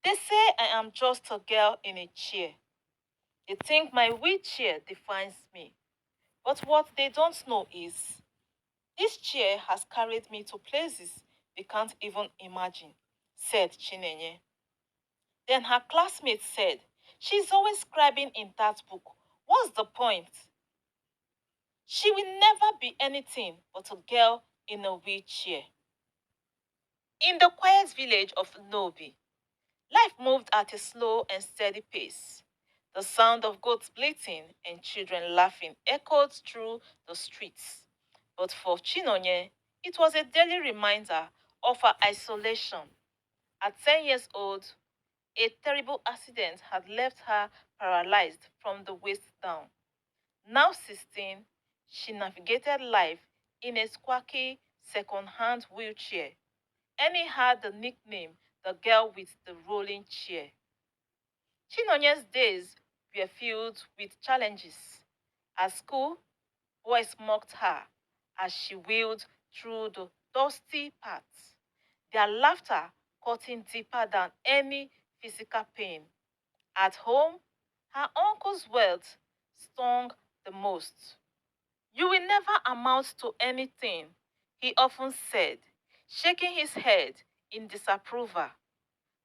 They say I am just a girl in a chair. They think my wheelchair defines me. But what they don't know is this chair has carried me to places they can't even imagine, said Chinenye. Then her classmate said, she's always scribbling in that book. What's the point? She will never be anything but a girl in a wheelchair. In the quiet village of Nnobi, life moved at a slow and steady pace. The sound of goats bleating and children laughing echoed through the streets. But for Chinonye, it was a daily reminder of her isolation. At 10 years old, a terrible accident had left her paralyzed from the waist down. Now 16, she navigated life in a squawky second-hand wheelchair, and he had the nickname the girl with the rolling chair. Chinonye's days were filled with challenges. At school, boys mocked her as she wheeled through the dusty paths, their laughter cutting deeper than any physical pain. At home, her uncle's words stung the most. You will never amount to anything, he often said, shaking his head in disapproval.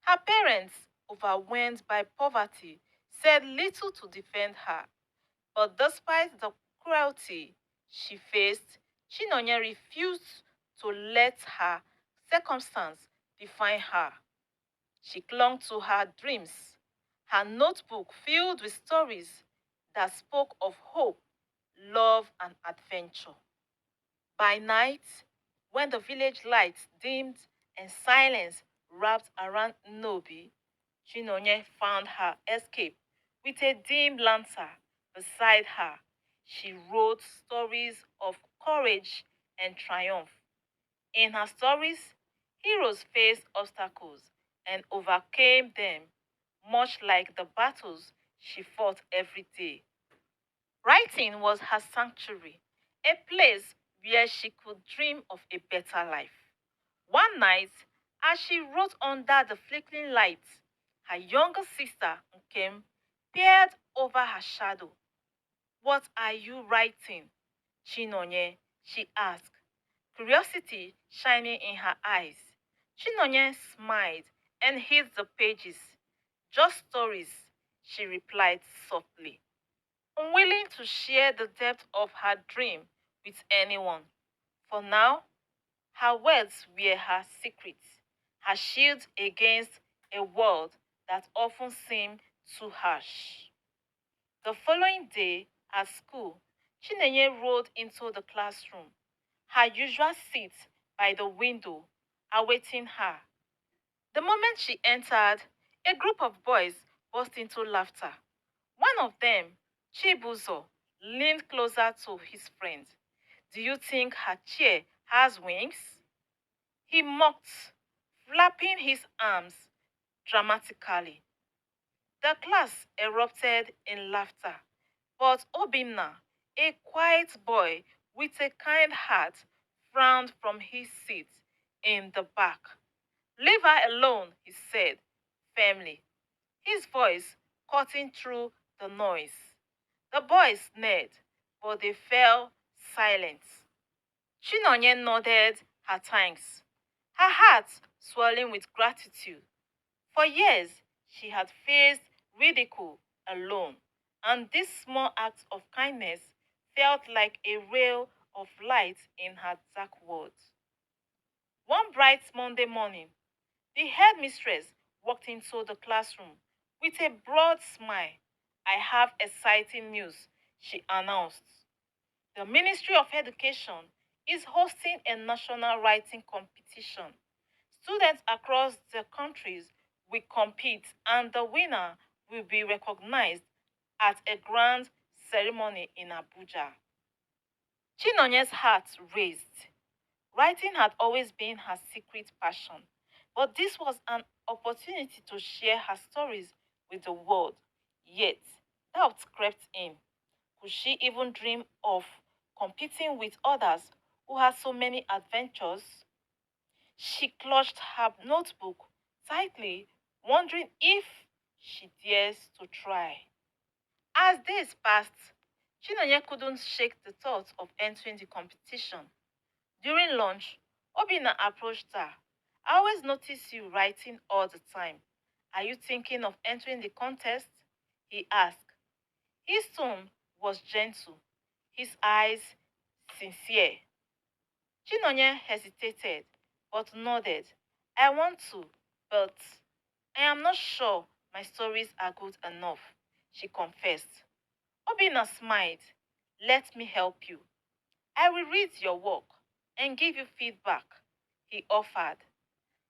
Her parents, overwhelmed by poverty, said little to defend her, but despite the cruelty she faced, Chinonye refused to let her circumstance define her. She clung to her dreams, her notebook filled with stories that spoke of hope, love, and adventure. By night, when the village lights dimmed and silence wrapped around Nnobi, Chinonye found her escape with a dim lantern beside her. She wrote stories of courage and triumph. In her stories, heroes faced obstacles and overcame them, much like the battles she fought every day. Writing was her sanctuary, a place where she could dream of a better life. One night, as she wrote under the flickering lights, her younger sister, Nkem, peered over her shadow. What are you writing, Chinonye? She asked, curiosity shining in her eyes. Chinonye smiled and hid the pages. Just stories, she replied softly, unwilling to share the depth of her dream with anyone. For now, her words were her secret, her shield against a world that often seemed too harsh. The following day, at school, Chinenye rode into the classroom, her usual seat by the window, awaiting her. The moment she entered, a group of boys burst into laughter. One of them, Chibuzo, leaned closer to his friend. Do you think her chair has wings? He mocked, flapping his arms dramatically. The class erupted in laughter, but Obinna, a quiet boy with a kind heart, frowned from his seat in the back. Leave her alone, he said firmly, his voice cutting through the noise. The boys sneered, but they fell silent. Chinonye nodded her thanks, her heart swelling with gratitude. For years, she had faced ridicule alone, and this small act of kindness felt like a ray of light in her dark world. One bright Monday morning, the headmistress walked into the classroom with a broad smile. I have exciting news, she announced. The Ministry of Education is hosting a national writing competition. Students across the countries will compete, and the winner will be recognized at a grand ceremony in Abuja. Chinonye's heart raced. Writing had always been her secret passion, but this was an opportunity to share her stories with the world. Yet, doubt crept in. Could she even dream of competing with others who had so many adventures? She clutched her notebook tightly, wondering if she dares to try. As days passed, Chinonye couldn't shake the thought of entering the competition. During lunch, Obina approached her. I always notice you writing all the time. Are you thinking of entering the contest? He asked. His tone was gentle, his eyes sincere. Chinonye hesitated, but nodded. I want to, but I am not sure my stories are good enough, she confessed. Obina smiled. Let me help you. I will read your work and give you feedback, he offered.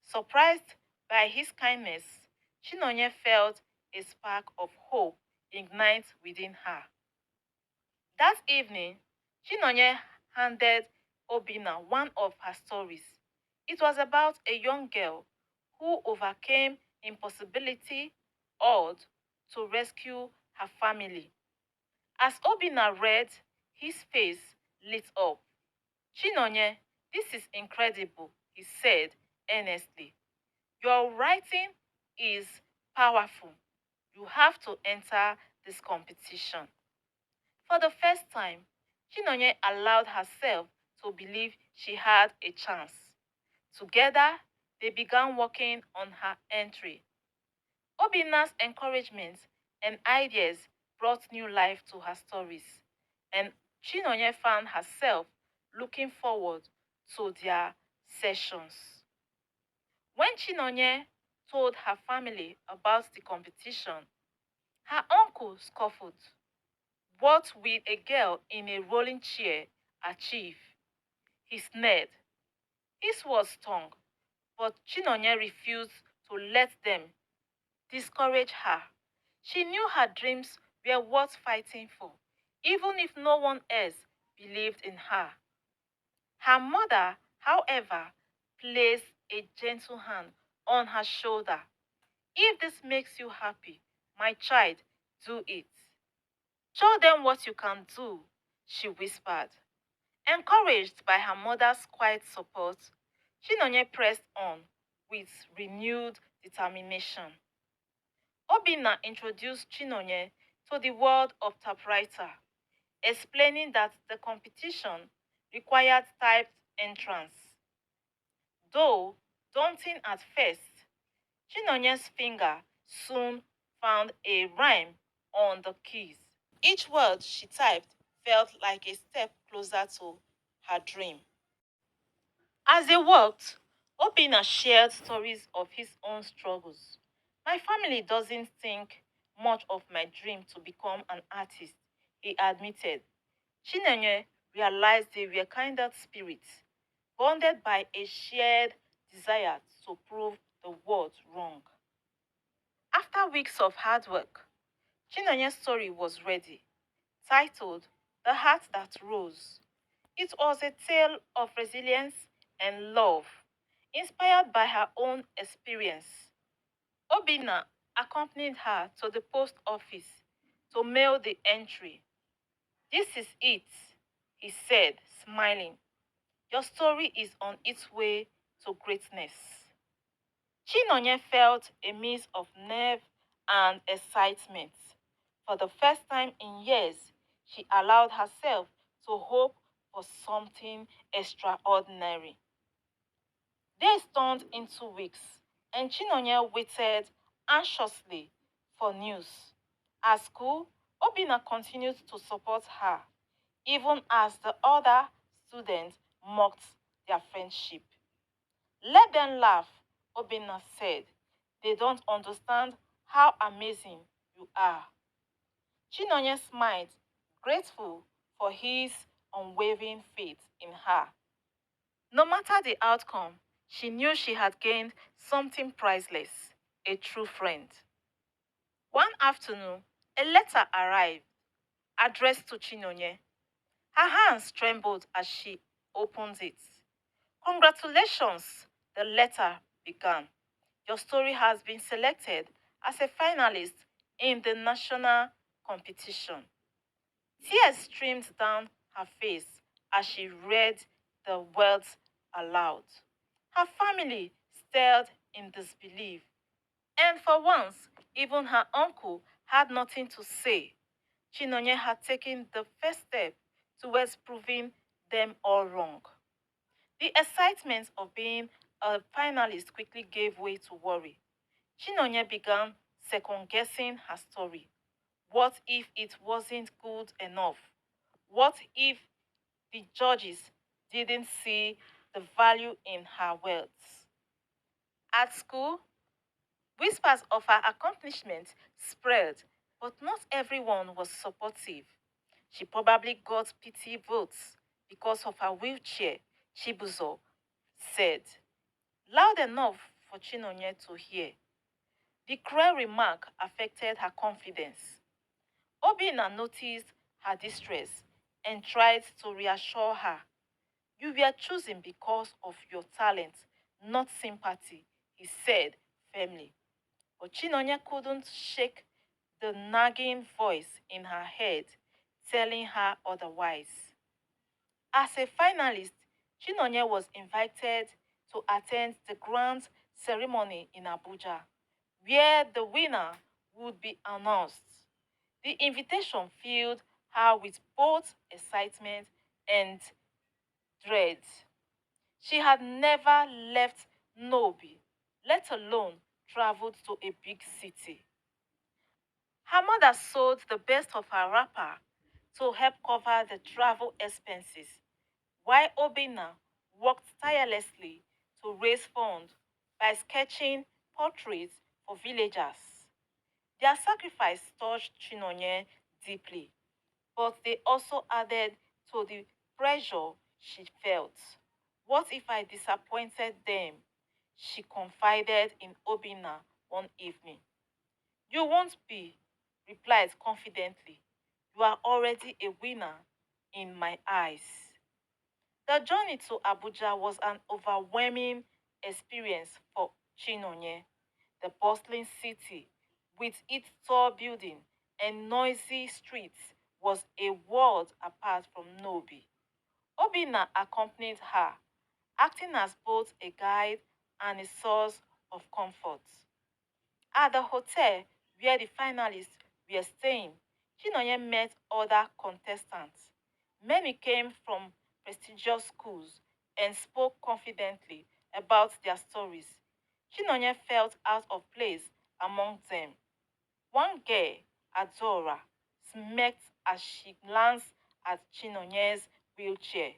Surprised by his kindness, Chinonye felt a spark of hope ignite within her. That evening, Chinonye handed Obina one of her stories. It was about a young girl who overcame impossibility odds to rescue her family. As Obina read, his face lit up. Chinonye, this is incredible, he said earnestly. Your writing is powerful. You have to enter this competition. For the first time, Chinonye allowed herself to believe she had a chance. Together, they began working on her entry. Obina's encouragement and ideas brought new life to her stories, and Chinonye found herself looking forward to their sessions. When Chinonye told her family about the competition, her uncle scoffed. What will a girl in a rolling chair achieve? He sneered. His was stung, but Chinonye refused to let them discourage her. She knew her dreams were worth fighting for, even if no one else believed in her. Her mother, however, placed a gentle hand on her shoulder. If this makes you happy, my child, do it. Show them what you can do, she whispered. Encouraged by her mother's quiet support, Chinonye pressed on with renewed determination. Obina introduced Chinonye to the world of typewriter, explaining that the competition required typed entrance. Though daunting at first, Chinonye's finger soon found a rhyme on the keys. Each word she typed felt like a step closer to her dream. As they worked, Obina shared stories of his own struggles. My family doesn't think much of my dream to become an artist, he admitted. Chinenye realized they were kindred spirits, bonded by a shared desire to prove the world wrong. After weeks of hard work, Chinenye's story was ready, titled The Heart That Rose. It was a tale of resilience and love, inspired by her own experience. Obina accompanied her to the post office to mail the entry. This is it, he said, smiling. Your story is on its way to greatness. Chinonye felt a mix of nerve and excitement. For the first time in years, she allowed herself to hope for something extraordinary. Days turned into weeks, and Chinonye waited anxiously for news. At school, Obina continued to support her, even as the other students mocked their friendship. Let them laugh, Obina said. They don't understand how amazing you are. Chinonye smiled, grateful for his unwavering faith in her. No matter the outcome, she knew she had gained something priceless, a true friend. One afternoon, a letter arrived, addressed to Chinonye. Her hands trembled as she opened it. Congratulations, the letter began. Your story has been selected as a finalist in the national competition. Tears streamed down her face as she read the words aloud. Her family stared in disbelief. And for once, even her uncle had nothing to say. Chinonye had taken the first step towards proving them all wrong. The excitement of being a finalist quickly gave way to worry. Chinonye began second guessing her story. What if it wasn't good enough? What if the judges didn't see the value in her words? At school, whispers of her accomplishments spread, but not everyone was supportive. She probably got pity votes because of her wheelchair, Chibuzo said, loud enough for Chinonye to hear. The cruel remark affected her confidence. Obina noticed her distress and tried to reassure her. You were chosen because of your talent, not sympathy, he said firmly. But Chinonye couldn't shake the nagging voice in her head telling her otherwise. As a finalist, Chinonye was invited to attend the grand ceremony in Abuja, where the winner would be announced. The invitation filled her with both excitement and dread. She had never left Nnobi, let alone traveled to a big city. Her mother sold the best of her wrapper to help cover the travel expenses, while Obina worked tirelessly to raise funds by sketching portraits for villagers. Their sacrifice touched Chinonye deeply, but they also added to the pressure she felt. What if I disappointed them? She confided in Obina one evening. You won't be, replied confidently. You are already a winner in my eyes. The journey to Abuja was an overwhelming experience for Chinonye. The bustling city, with its tall buildings and noisy streets, was a world apart from Nnobi. Obina accompanied her, acting as both a guide and a source of comfort. At the hotel where the finalists were staying, Chinonye met other contestants. Many came from prestigious schools and spoke confidently about their stories. Chinonye felt out of place among them. One girl, Adora, smirked as she glanced at Chinonye's wheelchair.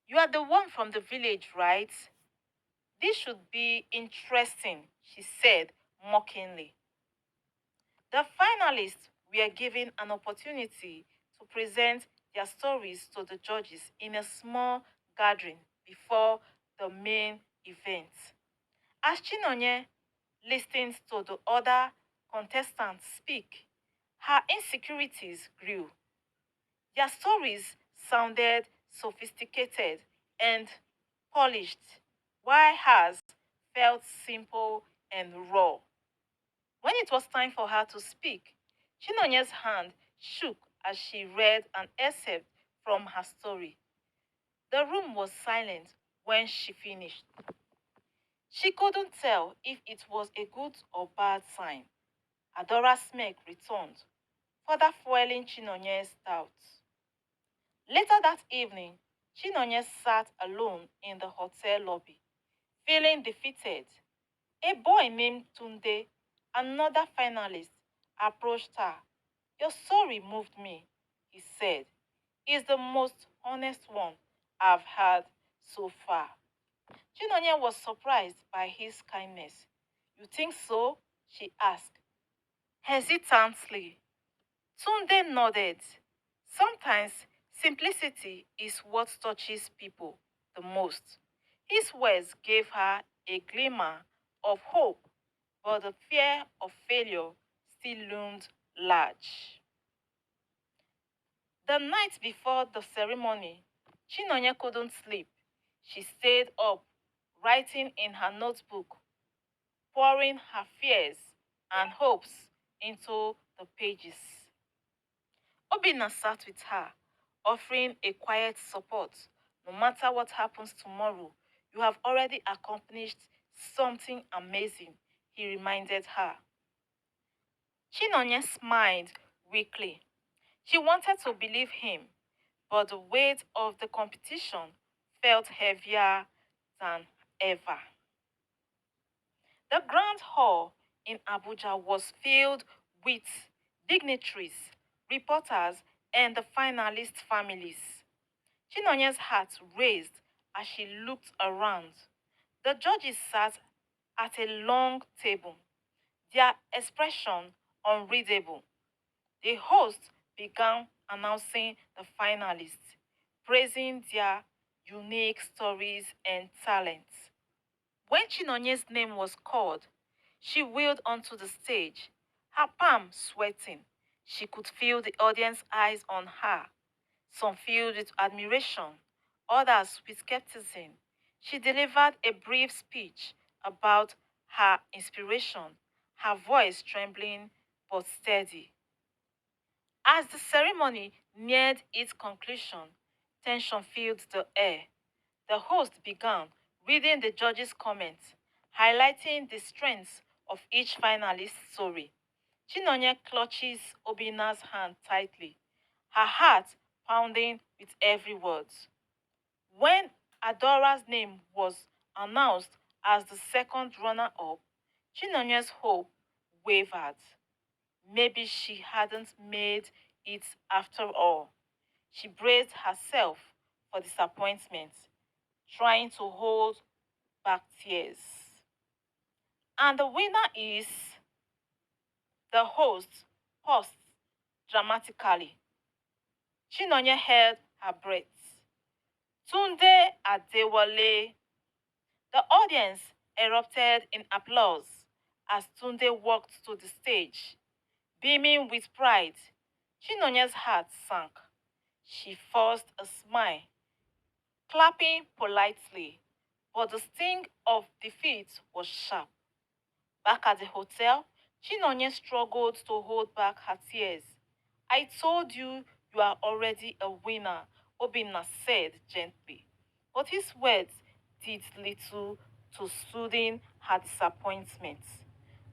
You are the one from the village, right? This should be interesting, she said mockingly. The finalists were given an opportunity to present their stories to the judges in a small gathering before the main event. As Chinonye listened to the other contestants speak, her insecurities grew. Their stories sounded sophisticated and polished, while hers felt simple and raw. When it was time for her to speak, Chinonye's hand shook as she read an excerpt from her story. The room was silent when she finished. She couldn't tell if it was a good or bad sign. Adora's smirk returned, further fueling Chinonye's doubts. Later that evening, Chinonye sat alone in the hotel lobby, feeling defeated. A boy named Tunde, another finalist, approached her. Your story moved me, he said. It's the most honest one I've had so far. Chinonye was surprised by his kindness. You think so? She asked, hesitantly. Tunde nodded. Sometimes simplicity is what touches people the most. His words gave her a glimmer of hope, but the fear of failure still loomed large. The night before the ceremony, Chinonye couldn't sleep. She stayed up, writing in her notebook, pouring her fears and hopes into the pages. Obina sat with her, offering a quiet support. No matter what happens tomorrow, you have already accomplished something amazing, he reminded her. Chinonye smiled weakly. She wanted to believe him, but the weight of the competition felt heavier than ever. The Grand Hall in Abuja was filled with dignitaries, reporters, and the finalist families. Chinonye's heart raised as she looked around. The judges sat at a long table, their expression unreadable. The host began announcing the finalists, praising their unique stories and talents. When Chinonye's name was called, she wheeled onto the stage, her palms sweating. She could feel the audience eyes on her, some filled with admiration, others with skepticism. She delivered a brief speech about her inspiration, her voice trembling but steady. As the ceremony neared its conclusion, tension filled the air. The host began reading the judges' comments, highlighting the strengths of each finalist's story. Chinonye clutches Obina's hand tightly, her heart pounding with every word. When Adora's name was announced as the second runner-up, Chinonye's hope wavered. Maybe she hadn't made it after all. She braced herself for disappointment, trying to hold back tears. And the winner is the host paused dramatically. Chinonye held her breath. Tunde Adewale. The audience erupted in applause as Tunde walked to the stage. Beaming with pride, Chinonye's heart sank. She forced a smile, clapping politely, but the sting of defeat was sharp. Back at the hotel, Chinonye struggled to hold back her tears. I told you you are already a winner, Obinna said gently. But his words did little to soothe her disappointment.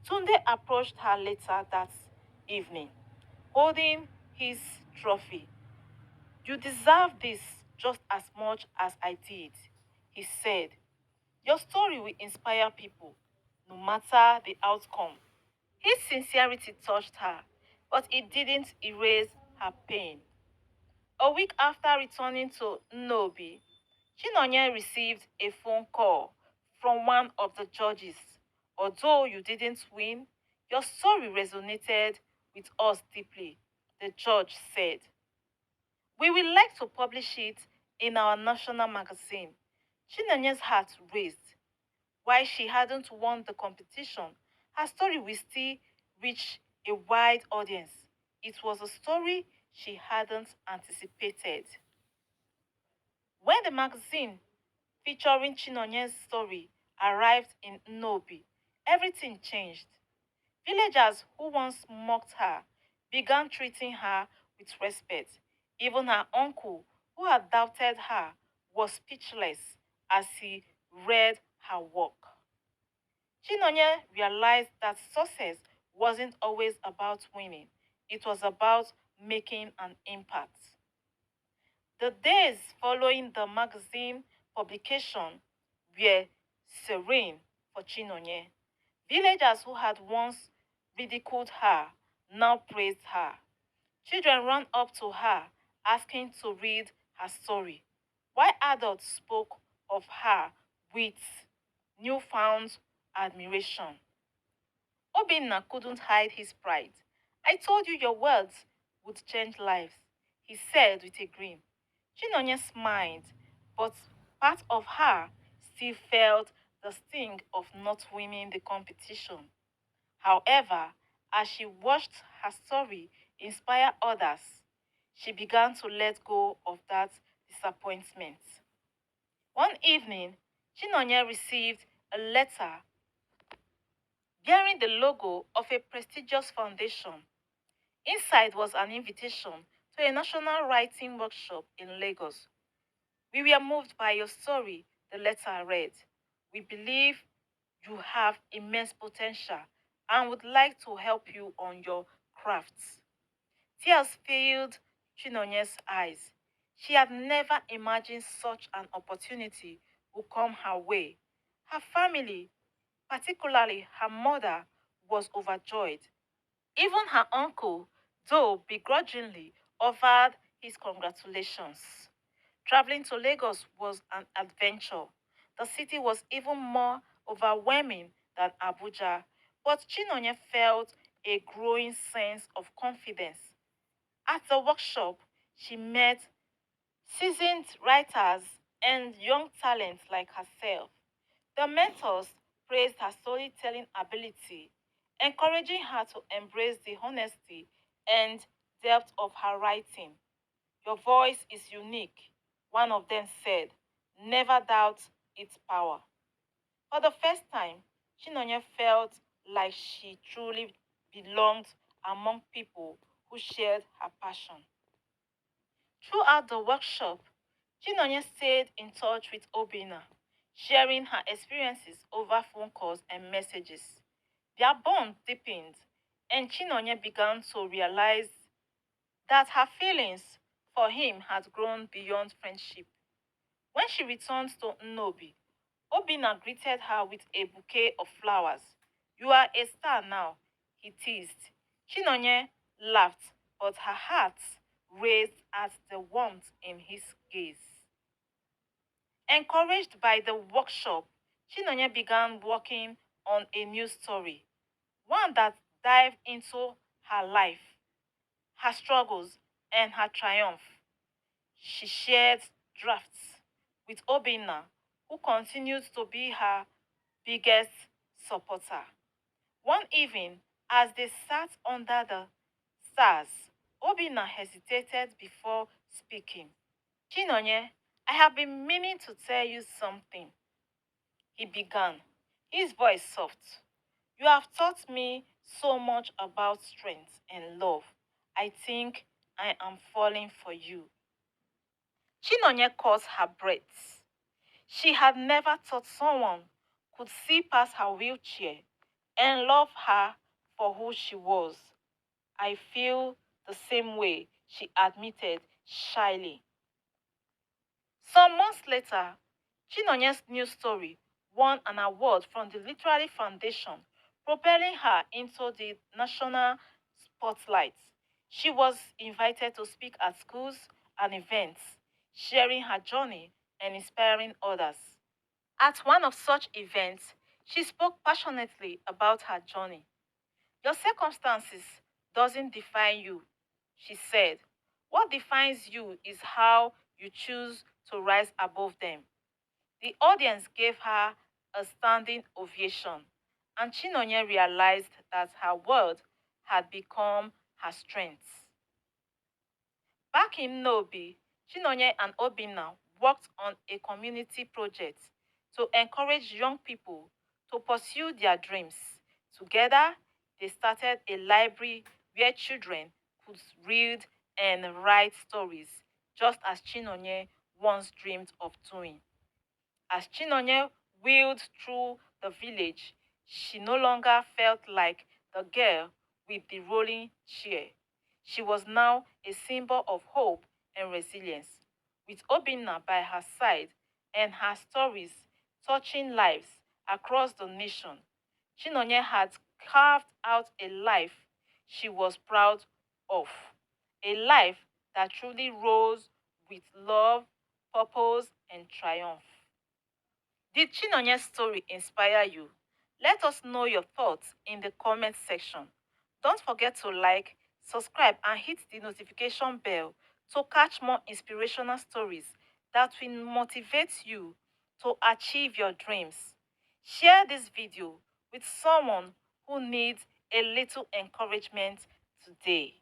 Tunde approached her later that evening, holding his trophy. You deserve this just as much as I did, he said. Your story will inspire people, no matter the outcome. His sincerity touched her, but it didn't erase her pain. A week after returning to Nnobi, Chinonye received a phone call from one of the judges. Although you didn't win, your story resonated with us deeply, the judge said. We would like to publish it in our national magazine. Chinonye's heart raced. While she hadn't won the competition, her story will still reach a wide audience. It was a story she hadn't anticipated. When the magazine featuring Chinonye's story arrived in Nnobi, everything changed. Villagers who once mocked her began treating her with respect. Even her uncle, who had doubted her, was speechless as he read her work. Chinonye realized that success wasn't always about winning, it was about making an impact. The days following the magazine publication were serene for Chinonye. Villagers who had once ridiculed her now praised her. Children ran up to her asking to read her story, while adults spoke of her with newfound admiration. Obinna couldn't hide his pride. I told you your words would change lives, he said with a grin. Chinonye smiled, but part of her still felt the sting of not winning the competition. However, as she watched her story inspire others, she began to let go of that disappointment. One evening, Chinonye received a letter bearing the logo of a prestigious foundation. Inside was an invitation to a national writing workshop in Lagos. We were moved by your story, the letter read. We believe you have immense potential and would like to help you on your crafts. Tears filled Chinonye's eyes. She had never imagined such an opportunity would come her way. Her family, particularly her mother, was overjoyed. Even her uncle, though begrudgingly, offered his congratulations. Traveling to Lagos was an adventure. The city was even more overwhelming than Abuja, but Chinonye felt a growing sense of confidence. At the workshop, she met seasoned writers and young talents like herself. The mentors praised her storytelling ability, encouraging her to embrace the honesty and depth of her writing. Your voice is unique, one of them said. Never doubt its power. For the first time, Chinonye felt like she truly belonged among people who shared her passion. Throughout the workshop, Chinonye stayed in touch with Obina, sharing her experiences over phone calls and messages. Their bond deepened, and Chinonye began to realize that her feelings for him had grown beyond friendship. When she returned to Nnobi, Obina greeted her with a bouquet of flowers. You are a star now, he teased. Chinonye laughed, but her heart raced at the warmth in his gaze. Encouraged by the workshop, Chinonye began working on a new story, one that dived into her life, her struggles, and her triumph. She shared drafts with Obina, who continued to be her biggest supporter. One evening, as they sat under the stars, Obina hesitated before speaking. Chinonye, I have been meaning to tell you something, he began, his voice soft. You have taught me so much about strength and love. I think I am falling for you. Chinonye caught her breath. She had never thought someone could see past her wheelchair and love her for who she was. I feel the same way, she admitted shyly. Some months later, Chinonye's new story won an award from the Literary Foundation, propelling her into the national spotlight. She was invited to speak at schools and events, sharing her journey and inspiring others. At one of such events, she spoke passionately about her journey. Your circumstances doesn't define you, she said. What defines you is how you choose to rise above them. The audience gave her a standing ovation, and Chinonye realized that her word had become her strength. Back in Nnobi, Chinonye and Obina worked on a community project to encourage young people to pursue their dreams. Together, they started a library where children could read and write stories, just as Chinonye once dreamed of doing. As Chinonye wheeled through the village, she no longer felt like the girl with the rolling chair. She was now a symbol of hope and resilience. With Obinna by her side and her stories touching lives across the nation, Chinonye had carved out a life she was proud of. A life that truly rose with love, purpose, and triumph. Did Chinonye's story inspire you? Let us know your thoughts in the comment section. Don't forget to like, subscribe, and hit the notification bell to catch more inspirational stories that will motivate you to achieve your dreams. Share this video with someone who needs a little encouragement today.